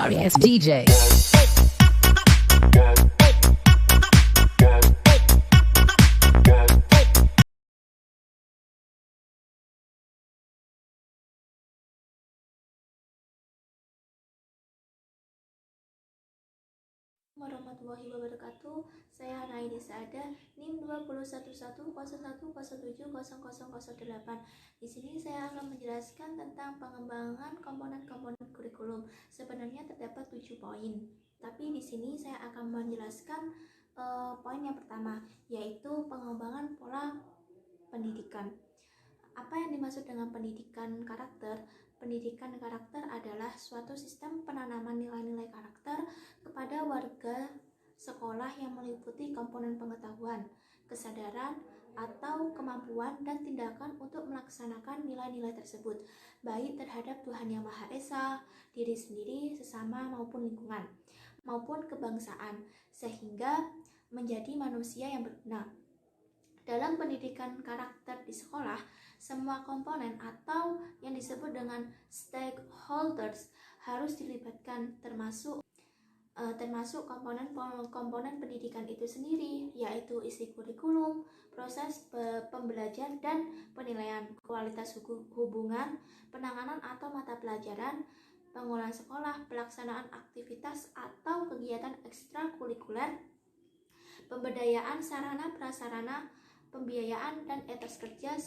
sorry ass DJ. Warahmatullahi wabarakatuh. Saya Naidi Saada, NIM 2011101070008. Di sini saya akan menjelaskan tentang pengembangan komponen-komponen kurikulum. Sebenarnya terdapat 7 poin. Tapi di sini saya akan menjelaskan poin yang pertama, yaitu pengembangan pola pendidikan. Apa yang dimaksud dengan pendidikan karakter? Pendidikan karakter adalah suatu sistem penanaman nilai-nilai karakter kepada warga sekolah yang meliputi komponen pengetahuan, kesadaran, atau kemampuan dan tindakan untuk melaksanakan nilai-nilai tersebut, baik terhadap Tuhan Yang Maha Esa, diri sendiri, sesama, maupun lingkungan, maupun kebangsaan, sehingga menjadi manusia yang berguna. Dalam pendidikan karakter di sekolah, semua komponen atau yang disebut dengan stakeholders harus dilibatkan, termasuk komponen pendidikan itu sendiri, yaitu isi kurikulum, proses pembelajaran dan penilaian, kualitas hubungan, penanganan atau mata pelajaran, pengolahan sekolah, pelaksanaan aktivitas atau kegiatan ekstrakurikuler, pemberdayaan sarana prasarana, pembiayaan dan etos kerja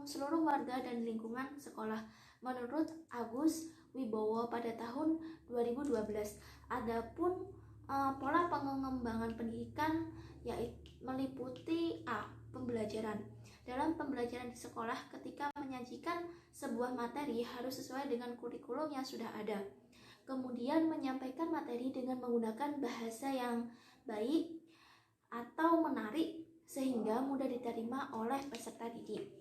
seluruh warga dan lingkungan sekolah. Menurut Agus Wibowo pada tahun 2012, adapun pola pengembangan pendidikan yaitu meliputi pembelajaran. Dalam pembelajaran di sekolah, ketika menyajikan sebuah materi harus sesuai dengan kurikulum yang sudah ada. Kemudian menyampaikan materi dengan menggunakan bahasa yang baik atau menarik sehingga mudah diterima oleh peserta didik.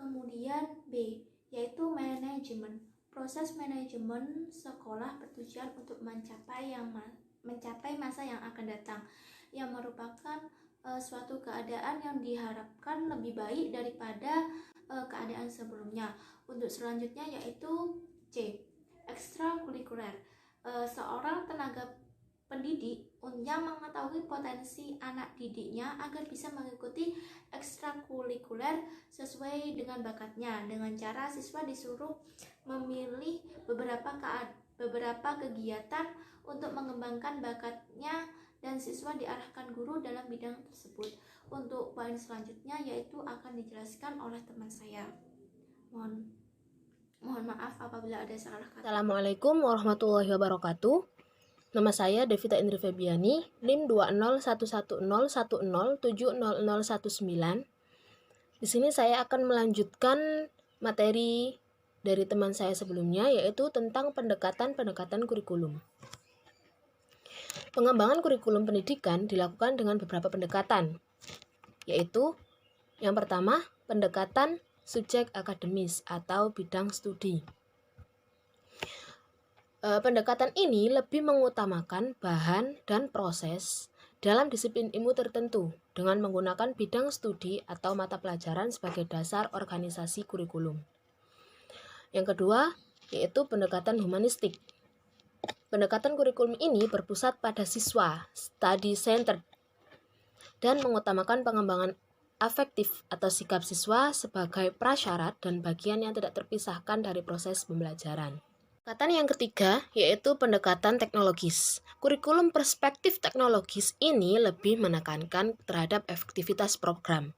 Kemudian B, yaitu manajemen. Proses manajemen sekolah bertujuan untuk mencapai masa yang akan datang, yang merupakan suatu keadaan yang diharapkan lebih baik daripada keadaan sebelumnya. Untuk selanjutnya yaitu C, ekstrakurikuler. Seorang tenaga pendidik yang mengetahui potensi anak didiknya agar bisa mengikuti ekstrakurikuler sesuai dengan bakatnya, dengan cara siswa disuruh memilih beberapa kegiatan untuk mengembangkan bakatnya dan siswa diarahkan guru dalam bidang tersebut. Untuk poin selanjutnya yaitu akan dijelaskan oleh teman saya. Mohon maaf apabila ada salah kata. Assalamualaikum warahmatullahi wabarakatuh. Nama saya Devita Indri Febiani, NIM 2011010700019. Di sini saya akan melanjutkan materi dari teman saya sebelumnya, yaitu tentang pendekatan kurikulum. Pengembangan kurikulum pendidikan dilakukan dengan beberapa pendekatan, yaitu yang pertama, pendekatan subjek akademis atau bidang studi. Pendekatan ini lebih mengutamakan bahan dan proses dalam disiplin ilmu tertentu dengan menggunakan bidang studi atau mata pelajaran sebagai dasar organisasi kurikulum. Yang kedua, yaitu pendekatan humanistik. Pendekatan kurikulum ini berpusat pada siswa, study centered, dan mengutamakan pengembangan afektif atau sikap siswa sebagai prasyarat dan bagian yang tidak terpisahkan dari proses pembelajaran. Pendekatan yang ketiga yaitu pendekatan teknologis. Kurikulum perspektif teknologis ini lebih menekankan terhadap efektivitas program,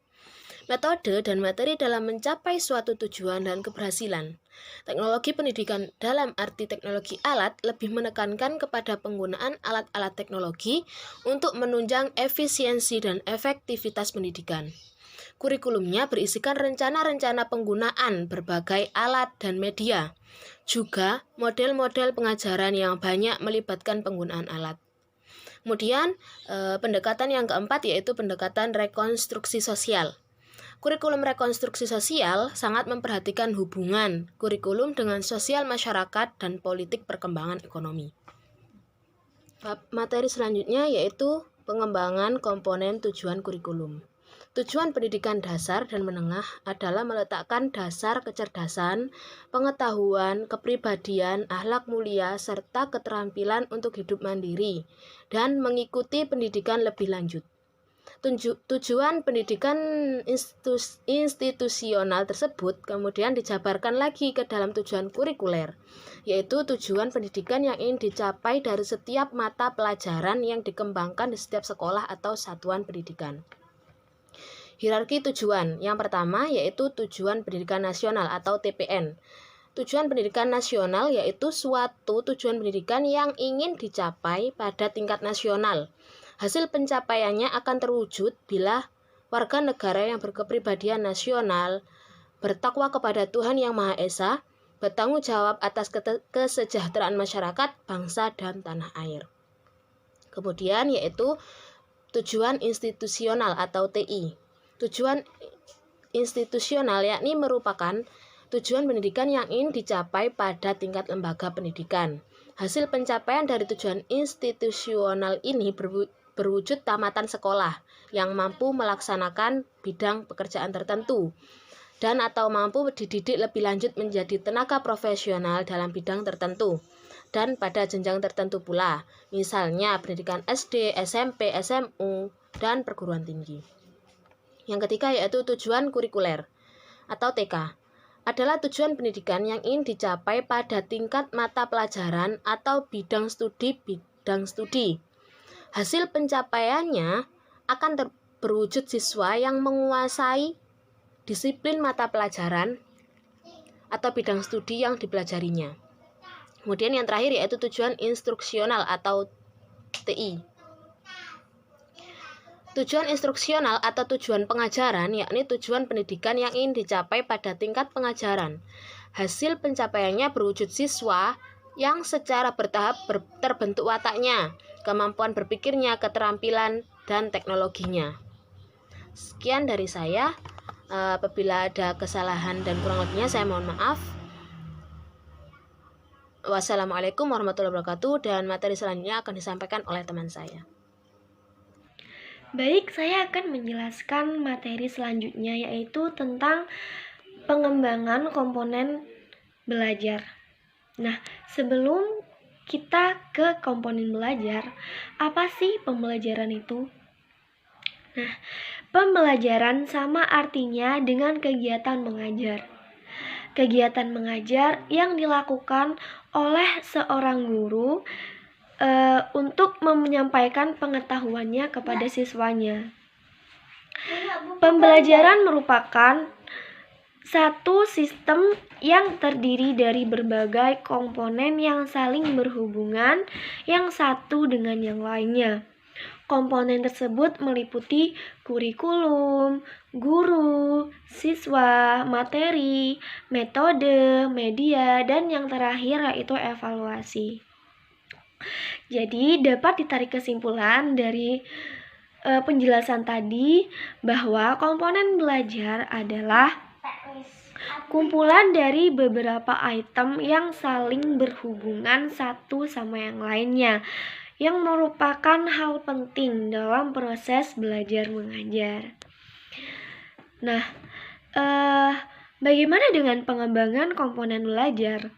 metode dan materi dalam mencapai suatu tujuan dan keberhasilan. Teknologi pendidikan dalam arti teknologi alat lebih menekankan kepada penggunaan alat-alat teknologi untuk menunjang efisiensi dan efektivitas pendidikan. Kurikulumnya berisikan rencana-rencana penggunaan berbagai alat dan media, juga model-model pengajaran yang banyak melibatkan penggunaan alat. Kemudian pendekatan yang keempat yaitu pendekatan rekonstruksi sosial. Kurikulum rekonstruksi sosial sangat memperhatikan hubungan kurikulum dengan sosial masyarakat dan politik perkembangan ekonomi. Materi selanjutnya yaitu pengembangan komponen tujuan kurikulum. Tujuan pendidikan dasar dan menengah adalah meletakkan dasar kecerdasan, pengetahuan, kepribadian, akhlak mulia, serta keterampilan untuk hidup mandiri dan mengikuti pendidikan lebih lanjut. Tujuan pendidikan institusional tersebut kemudian dijabarkan lagi ke dalam tujuan kurikuler, yaitu tujuan pendidikan yang ingin dicapai dari setiap mata pelajaran yang dikembangkan di setiap sekolah atau satuan pendidikan. Hierarki tujuan. Yang pertama yaitu tujuan pendidikan nasional atau TPN. Tujuan pendidikan nasional yaitu suatu tujuan pendidikan yang ingin dicapai pada tingkat nasional. Hasil pencapaiannya akan terwujud bila warga negara yang berkepribadian nasional, bertakwa kepada Tuhan Yang Maha Esa, bertanggung jawab atas kesejahteraan masyarakat, bangsa, dan tanah air. Kemudian yaitu tujuan institusional atau TI. Tujuan institusional yakni merupakan tujuan pendidikan yang ingin dicapai pada tingkat lembaga pendidikan. Hasil pencapaian dari tujuan institusional ini berwujud tamatan sekolah yang mampu melaksanakan bidang pekerjaan tertentu dan atau mampu dididik lebih lanjut menjadi tenaga profesional dalam bidang tertentu dan pada jenjang tertentu pula, misalnya pendidikan SD, SMP, SMU, dan perguruan tinggi. Yang ketiga yaitu tujuan kurikuler atau TK adalah tujuan pendidikan yang ingin dicapai pada tingkat mata pelajaran atau bidang studi. Hasil pencapaiannya akan berwujud siswa yang menguasai disiplin mata pelajaran atau bidang studi yang dipelajarinya. Kemudian yang terakhir yaitu tujuan instruksional atau TI. Tujuan instruksional atau tujuan pengajaran yakni tujuan pendidikan yang ingin dicapai pada tingkat pengajaran. Hasil pencapaiannya berwujud siswa yang secara bertahap terbentuk wataknya, kemampuan berpikirnya, keterampilan, dan teknologinya. Sekian dari saya. Apabila ada kesalahan dan kurang lebihnya saya mohon maaf. Wassalamualaikum warahmatullahi wabarakatuh, dan materi selanjutnya akan disampaikan oleh teman saya. Baik, saya akan menjelaskan materi selanjutnya yaitu tentang pengembangan komponen belajar. Nah, sebelum kita ke komponen belajar, apa sih pembelajaran itu? Nah, pembelajaran sama artinya dengan kegiatan mengajar. Kegiatan mengajar yang dilakukan oleh seorang guru untuk menyampaikan pengetahuannya kepada siswanya. Pembelajaran merupakan satu sistem yang terdiri dari berbagai komponen yang saling berhubungan yang satu dengan yang lainnya. Komponen tersebut meliputi kurikulum, guru, siswa, materi, metode, media, dan yang terakhir yaitu evaluasi. Jadi dapat ditarik kesimpulan dari penjelasan tadi bahwa komponen belajar adalah kumpulan dari beberapa item yang saling berhubungan satu sama yang lainnya, yang merupakan hal penting dalam proses belajar mengajar. Nah, bagaimana dengan pengembangan komponen belajar?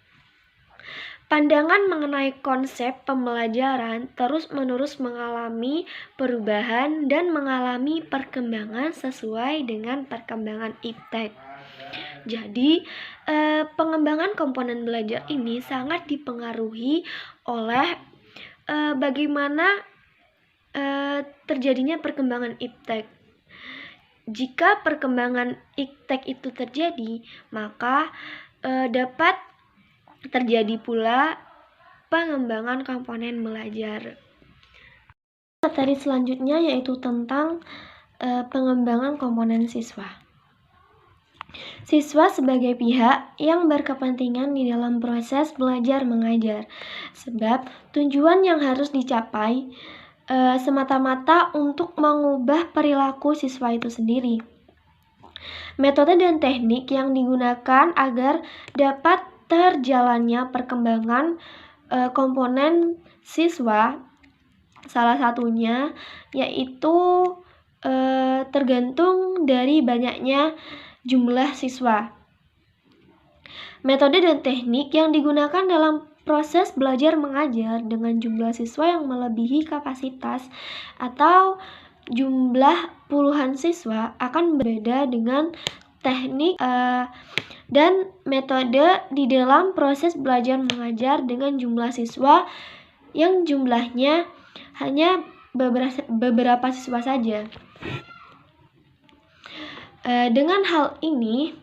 Pandangan mengenai konsep pembelajaran terus-menerus mengalami perubahan dan mengalami perkembangan sesuai dengan perkembangan iptek. Jadi, pengembangan komponen belajar ini sangat dipengaruhi oleh bagaimana terjadinya perkembangan iptek. Jika perkembangan iptek itu terjadi, maka dapat terjadi pula pengembangan komponen belajar. Materi selanjutnya yaitu tentang pengembangan komponen siswa. Siswa sebagai pihak yang berkepentingan di dalam proses belajar mengajar, sebab tujuan yang harus dicapai semata-mata untuk mengubah perilaku siswa itu sendiri. Metode dan teknik yang digunakan agar dapat terjalannya perkembangan komponen siswa, salah satunya yaitu tergantung dari banyaknya jumlah siswa. Metode dan teknik yang digunakan dalam proses belajar mengajar dengan jumlah siswa yang melebihi kapasitas atau jumlah puluhan siswa akan berbeda dengan teknik dan metode di dalam proses belajar mengajar dengan jumlah siswa yang jumlahnya hanya beberapa siswa saja. Dengan hal ini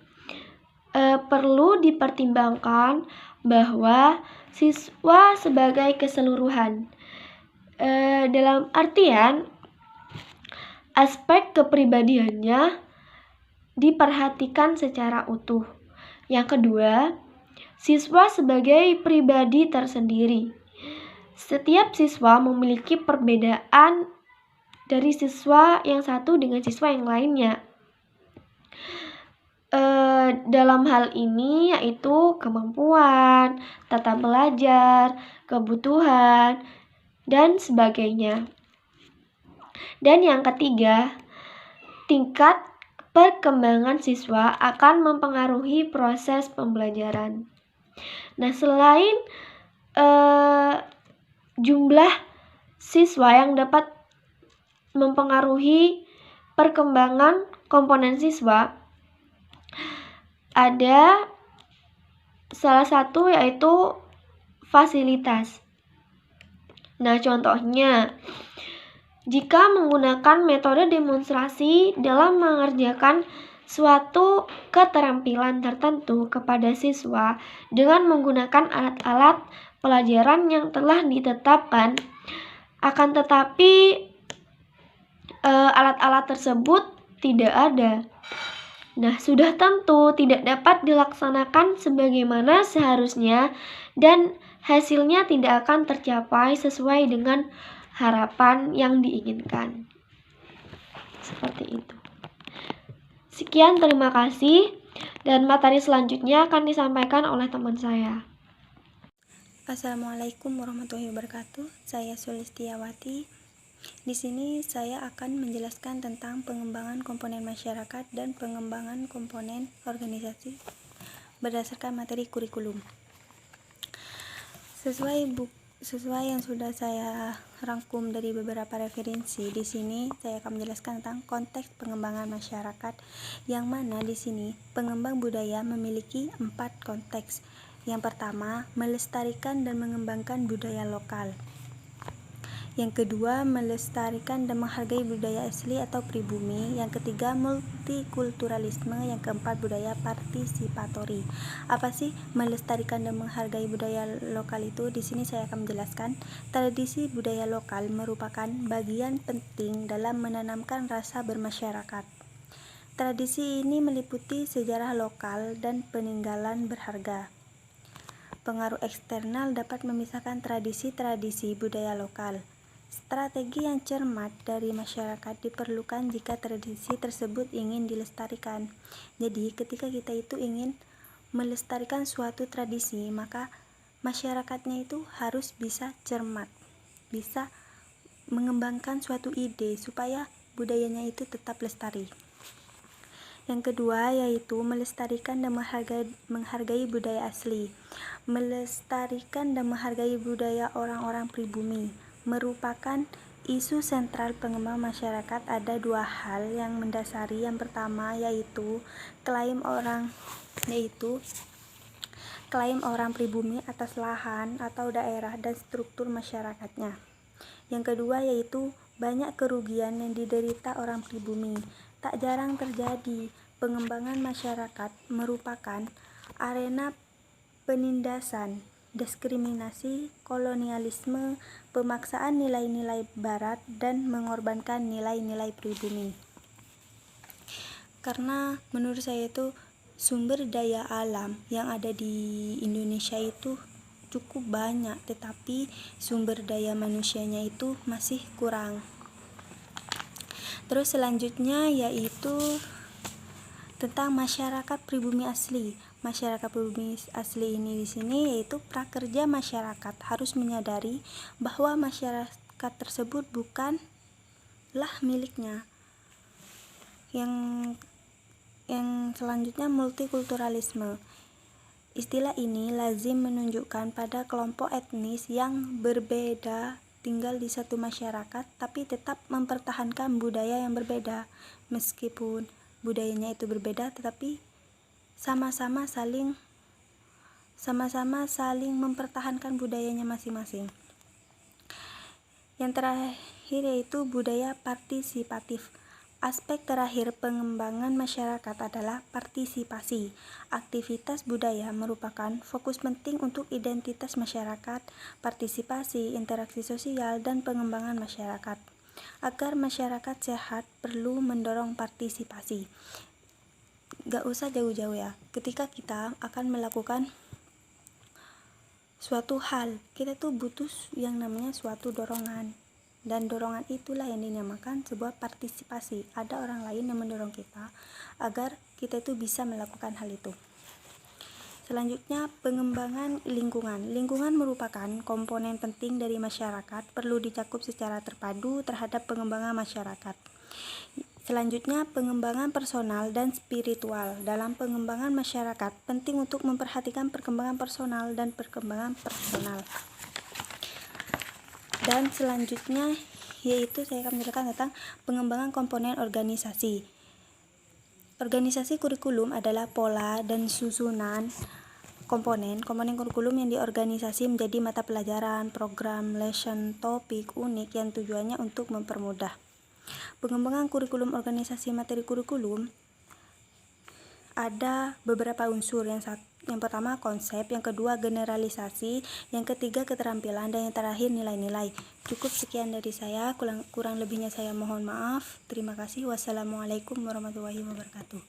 perlu dipertimbangkan bahwa siswa sebagai keseluruhan, dalam artian aspek kepribadiannya diperhatikan secara utuh. Yang kedua, siswa sebagai pribadi tersendiri. Setiap siswa memiliki perbedaan dari siswa yang satu dengan siswa yang lainnya. Dalam hal ini yaitu kemampuan, tata belajar, kebutuhan, dan sebagainya. Dan yang ketiga, tingkat perkembangan siswa akan mempengaruhi proses pembelajaran. Nah, selain jumlah siswa yang dapat mempengaruhi perkembangan komponen siswa, ada salah satu yaitu fasilitas. Nah, contohnya, jika menggunakan metode demonstrasi dalam mengerjakan suatu keterampilan tertentu kepada siswa dengan menggunakan alat-alat pelajaran yang telah ditetapkan, akan tetapi alat-alat tersebut tidak ada. Nah, sudah tentu tidak dapat dilaksanakan sebagaimana seharusnya dan hasilnya tidak akan tercapai sesuai dengan harapan yang diinginkan. Seperti itu. Sekian, terima kasih, dan materi selanjutnya akan disampaikan oleh teman saya. Assalamualaikum warahmatullahi wabarakatuh. Saya Sulistiawati. Di sini saya akan menjelaskan tentang pengembangan komponen masyarakat dan pengembangan komponen organisasi berdasarkan materi kurikulum. Sesuai yang sudah saya rangkum dari beberapa referensi, di sini saya akan menjelaskan tentang konteks pengembangan masyarakat, yang mana di sini pengembang budaya memiliki 4 konteks. Yang pertama, melestarikan dan mengembangkan budaya lokal. Yang kedua, melestarikan dan menghargai budaya asli atau pribumi. Yang ketiga, multikulturalisme. Yang keempat, budaya partisipatori. Apa sih melestarikan dan menghargai budaya lokal itu? Di sini saya akan menjelaskan. Tradisi budaya lokal merupakan bagian penting dalam menanamkan rasa bermasyarakat. Tradisi ini meliputi sejarah lokal dan peninggalan berharga. Pengaruh eksternal dapat memisahkan tradisi-tradisi budaya lokal. Strategi yang cermat dari masyarakat diperlukan jika tradisi tersebut ingin dilestarikan. Jadi, ketika kita itu ingin melestarikan suatu tradisi, maka masyarakatnya itu harus bisa cermat, bisa mengembangkan suatu ide supaya budayanya itu tetap lestari. Yang kedua yaitu melestarikan dan menghargai budaya asli. Melestarikan dan menghargai budaya orang-orang pribumi merupakan isu sentral pengembang masyarakat. Ada 2 hal yang mendasari. Yang pertama yaitu klaim orang pribumi atas lahan atau daerah dan struktur masyarakatnya. Yang kedua yaitu banyak kerugian yang diderita orang pribumi. Tak jarang terjadi pengembangan masyarakat merupakan arena penindasan, diskriminasi, kolonialisme, pemaksaan nilai-nilai barat, dan mengorbankan nilai-nilai pribumi. Karena menurut saya itu sumber daya alam yang ada di Indonesia itu cukup banyak, tetapi sumber daya manusianya itu masih kurang. Terus selanjutnya yaitu tentang masyarakat pribumi asli. Masyarakat pribumi asli ini di sini yaitu prakerja masyarakat harus menyadari bahwa masyarakat tersebut bukanlah miliknya, Yang selanjutnya multikulturalisme. Istilah ini lazim menunjukkan pada kelompok etnis yang berbeda tinggal di satu masyarakat tapi tetap mempertahankan budaya yang berbeda. Meskipun budayanya itu berbeda tetapi sama-sama saling mempertahankan budayanya masing-masing. Yang terakhir yaitu budaya partisipatif. Aspek terakhir pengembangan masyarakat adalah partisipasi. Aktivitas budaya merupakan fokus penting untuk identitas masyarakat, partisipasi, interaksi sosial, dan pengembangan masyarakat. Agar masyarakat sehat perlu mendorong partisipasi. Gak usah jauh-jauh ya, ketika kita akan melakukan suatu hal, kita tuh butuh yang namanya suatu dorongan. Dan dorongan itulah yang dinamakan sebuah partisipasi. Ada orang lain yang mendorong kita agar kita itu bisa melakukan hal itu. Selanjutnya, pengembangan lingkungan. Lingkungan merupakan komponen penting dari masyarakat, perlu dicakup secara terpadu terhadap pengembangan masyarakat. Selanjutnya, pengembangan personal dan spiritual. Dalam pengembangan masyarakat, penting untuk memperhatikan perkembangan personal dan perkembangan personal. Dan selanjutnya yaitu saya akan menjelaskan tentang pengembangan komponen organisasi. Organisasi kurikulum adalah pola dan susunan komponen kurikulum yang diorganisasi menjadi mata pelajaran, program, lesson, topik unik yang tujuannya untuk mempermudah. Pengembangan kurikulum organisasi materi kurikulum ada beberapa unsur. Yang pertama konsep, yang kedua generalisasi, yang ketiga keterampilan, dan yang terakhir nilai-nilai. Cukup sekian dari saya, kurang lebihnya saya mohon maaf. Terima kasih. Wassalamualaikum warahmatullahi wabarakatuh.